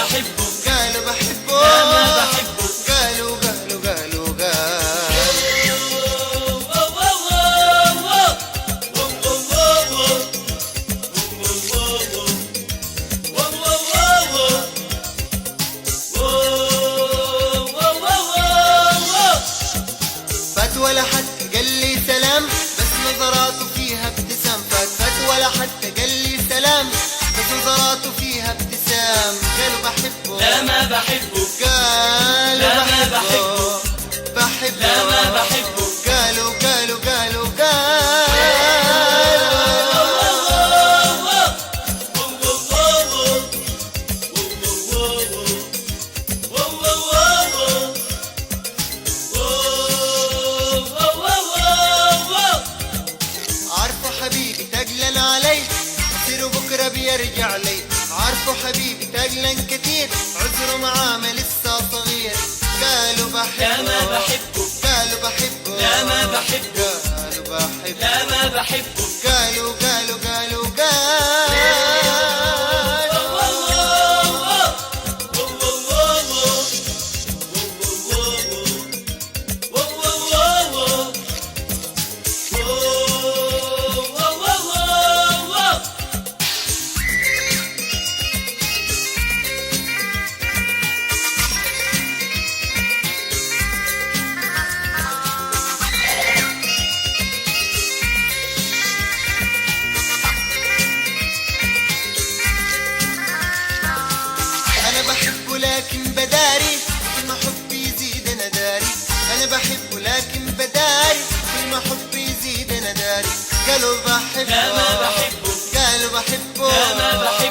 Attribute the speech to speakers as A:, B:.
A: بحبه،
B: قالوا بحبه،
A: لا ما بحبه،
B: قالوا قالوا قالوا قالوا فات ولا حتى قال لي سلام، بس نظراته فيها ابتسام. فات ولا حتى قال لي سلام، بس نظراته فيها ابتسام. قالوا بحبه،
A: لا ما بحبه،
B: قالوا
A: لا ما
B: بحبه، بحبه،
A: لا ما بحبه،
B: قالوا قالوا قالوا قالوا عارفه حبيبي تقلن علي، مصيره بكره بيرجع لي. عارفه حبيبي تقلن كتير، عذره معاه لسه صغير. قالوا بحبه،
A: لا ما بحبه،
B: قالوا بحبه،
A: لا ما بحبه،
B: قالوا بحبه،
A: لا ما بحبه،
B: قالوا قالوا قالوا بحبه لكن بداري، كل ما حبي يزيد انا داري. انا بحبه لكن بداري، كل ما حبي يزيد انا داري. قالوا بحبه،
A: لا ما بحبه،
B: قالوا بحبه،
A: لا ما بحبه.